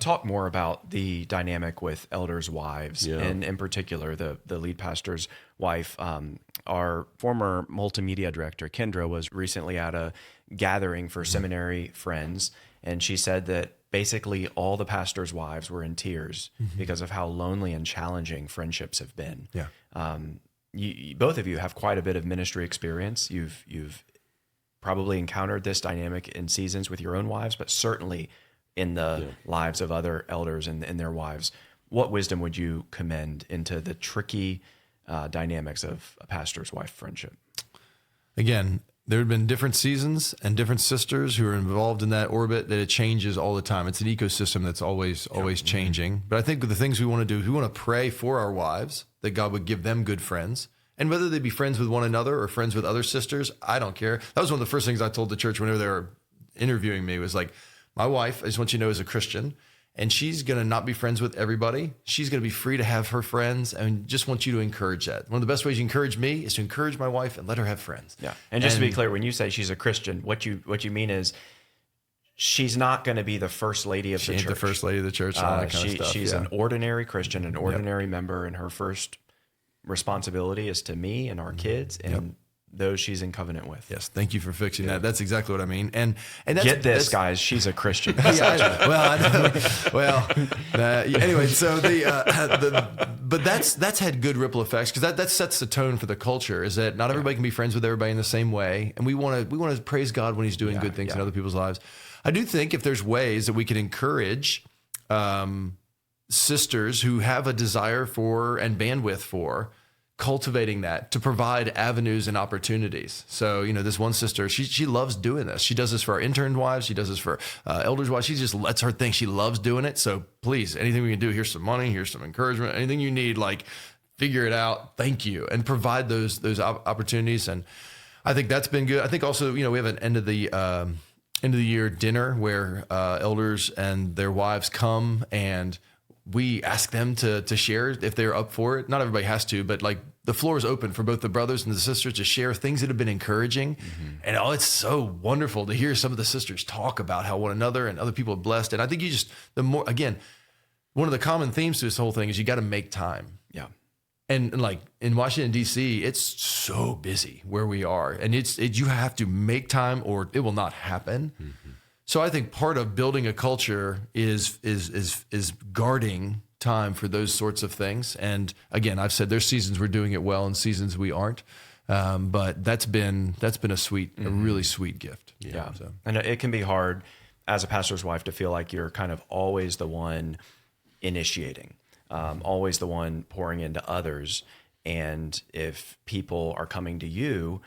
talk more about the dynamic with elders' wives, Yeah. and in particular, the lead pastor's wife. Our former multimedia director, Kendra, was recently at a gathering for seminary friends, and she said that basically all the pastors' wives were in tears because of how lonely and challenging friendships have been. Yeah. You both of you have quite a bit of ministry experience. You've probably encountered this dynamic in seasons with your own wives, but certainly in the lives of other elders and their wives. What wisdom would you commend into the tricky dynamics of a pastor's wife friendship? Again, there have been different seasons and different sisters who are involved in that orbit, that it changes all the time. It's an ecosystem that's always changing. But I think the things we want to do is we want to pray for our wives, that God would give them good friends. And whether they be friends with one another or friends with other sisters, I don't care. That was one of the first things I told the church whenever they were interviewing me, was like, my wife, I just want you to know, is a Christian, and she's going to not be friends with everybody. She's going to be free to have her friends, and just want you to encourage that. One of the best ways you encourage me is to encourage my wife and let her have friends. Yeah. And just to be clear, when you say she's a Christian, what you mean is she's not going to be the first lady of the church. The first lady of the church, all that kind of stuff. She's an ordinary Christian, an ordinary member, and her first responsibility is to me and our kids and those she's in covenant with. Yes, thank you for fixing that. That's exactly what I mean. And that's, get this, guys, she's a Christian. Anyway, so but that's had good ripple effects, because that sets the tone for the culture. Is that not everybody can be friends with everybody in the same way, and we want to praise God when He's doing good things in other people's lives. I do think if there's ways that we can encourage sisters who have a desire for and bandwidth for cultivating that, to provide avenues and opportunities. So, this one sister, she loves doing this. She does this for our intern wives. She does this for elders' wives. She just lets her think she loves doing it. So please, anything we can do, here's some money, here's some encouragement, anything you need, like, figure it out. Thank you. And provide those opportunities. And I think that's been good. I think also, we have an end of the year dinner where elders and their wives come, and we ask them to share if they're up for it. Not everybody has to, but like, the floor is open for both the brothers and the sisters to share things that have been encouraging. And it's so wonderful to hear some of the sisters talk about how one another and other people are blessed. And I think one of the common themes to this whole thing is you got to make time. Yeah. And like in Washington, D.C., it's so busy where we are. And you have to make time or it will not happen. So I think part of building a culture is guarding time for those sorts of things. And again, I've said there's seasons we're doing it well and seasons we aren't. But that's been a really sweet gift. Yeah. So. And it can be hard as a pastor's wife to feel like you're kind of always the one initiating, always the one pouring into others. And if people are coming to you,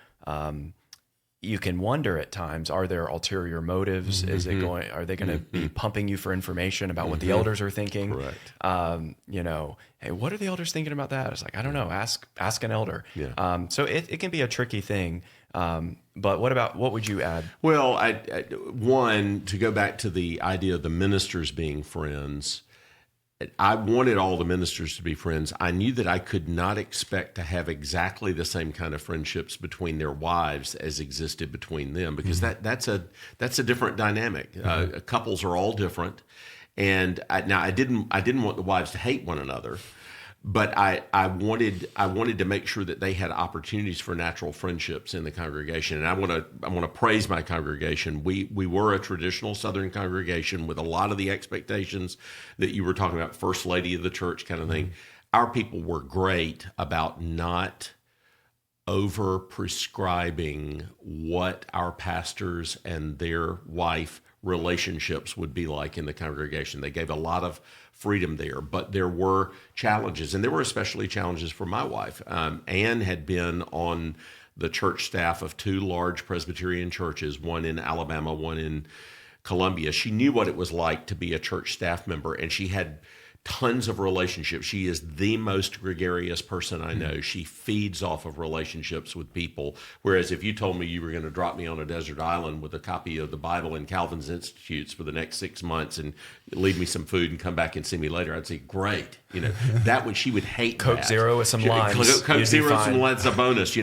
you can wonder at times, are there ulterior motives? Are they going to be pumping you for information about what the elders are thinking? Correct. Hey, what are the elders thinking about that? It's like, I don't know, ask an elder. Yeah. So it can be a tricky thing. But what would you add? Well, one, to go back to the idea of the ministers being friends, I wanted all the ministers to be friends. I knew that I could not expect to have exactly the same kind of friendships between their wives as existed between them, because that's a different dynamic. Couples are all different, and I didn't want the wives to hate one another, but I wanted to make sure that they had opportunities for natural friendships in the congregation. And I want to praise my congregation. We were a traditional Southern congregation with a lot of the expectations that you were talking about, first lady of the church kind of thing. Our people were great about not over prescribing what our pastors and their wife relationships would be like in the congregation. They gave a lot of freedom there, but there were challenges, and there were especially challenges for my wife. Anne had been on the church staff of two large Presbyterian churches, one in Alabama, one in Columbia. She knew what it was like to be a church staff member, and she had tons of relationships. She is the most gregarious person I know. She feeds off of relationships with people. Whereas if you told me you were going to drop me on a desert island with a copy of the Bible and Calvin's Institutes for the next 6 months and leave me some food and come back and see me later, I'd say, great. That would, she would hate Coke that. Zero with some limes. Coke Zero with some limes, a bonus,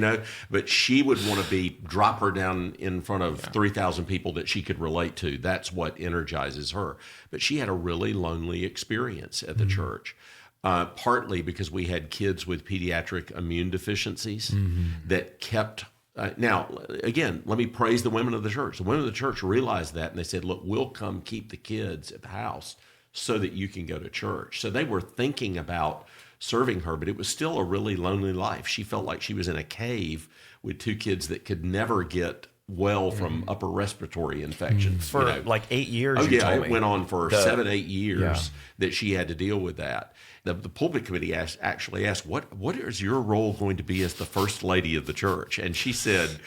But she would want to drop her down in front of 3,000 people that she could relate to. That's what energizes her. But she had a really lonely experience at the church, partly because we had kids with pediatric immune deficiencies that kept. Now, again, let me praise the women of the church. The women of the church realized that, and they said, look, we'll come keep the kids at the house so that you can go to church. So they were thinking about serving her, but it was still a really lonely life. She felt like she was in a cave with 2 kids that could never get well from upper respiratory infections. For like 8 years, Oh, you yeah, told it me. went on for 7-8 years that she had to deal with that. The pulpit committee actually asked, what is your role going to be as the first lady of the church? And she said,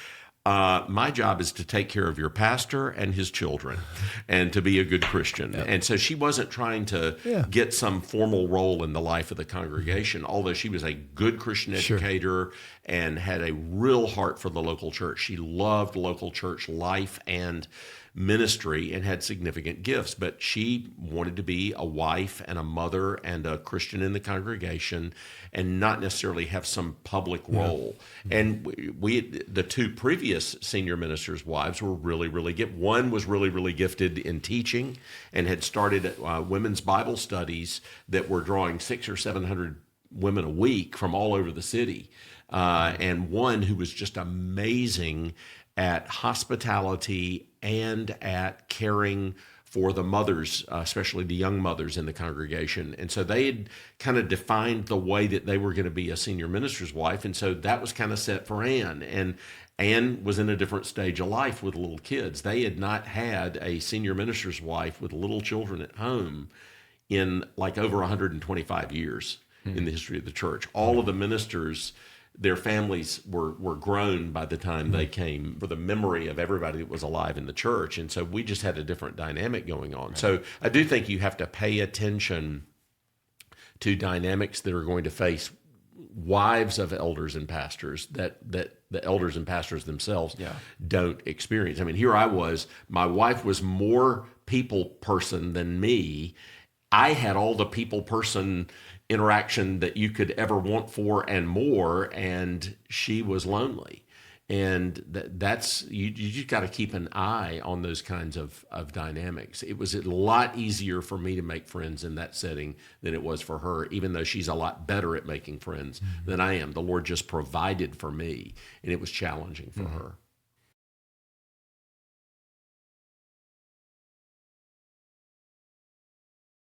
my job is to take care of your pastor and his children and to be a good Christian. Yep. And so she wasn't trying to get some formal role in the life of the congregation, although she was a good Christian educator and had a real heart for the local church. She loved local church life and ministry and had significant gifts, but she wanted to be a wife and a mother and a Christian in the congregation and not necessarily have some public role. And we the 2 previous senior ministers' wives were really, really gifted. One was really, really gifted in teaching and had started women's Bible studies that were drawing 600 or 700 women a week from all over the city. And one who was just amazing at hospitality and at caring for the mothers, especially the young mothers in the congregation. And so they had kind of defined the way that they were going to be a senior minister's wife. And so that was kind of set for Anne. And Anne was in a different stage of life with little kids. They had not had a senior minister's wife with little children at home in like over 125 years in the history of the church. All of the ministers, their families were grown by the time they came for the memory of everybody that was alive in the church. And so we just had a different dynamic going on. Right. So I do think you have to pay attention to dynamics that are going to face wives of elders and pastors that the elders and pastors themselves don't experience. I mean, here I was, my wife was more people person than me. I had all the people person interaction that you could ever want for and more, and she was lonely. And that's you just got to keep an eye on those kinds of dynamics. It was a lot easier for me to make friends in that setting than it was for her, even though she's a lot better at making friends than I am. The Lord just provided for me, and it was challenging for her.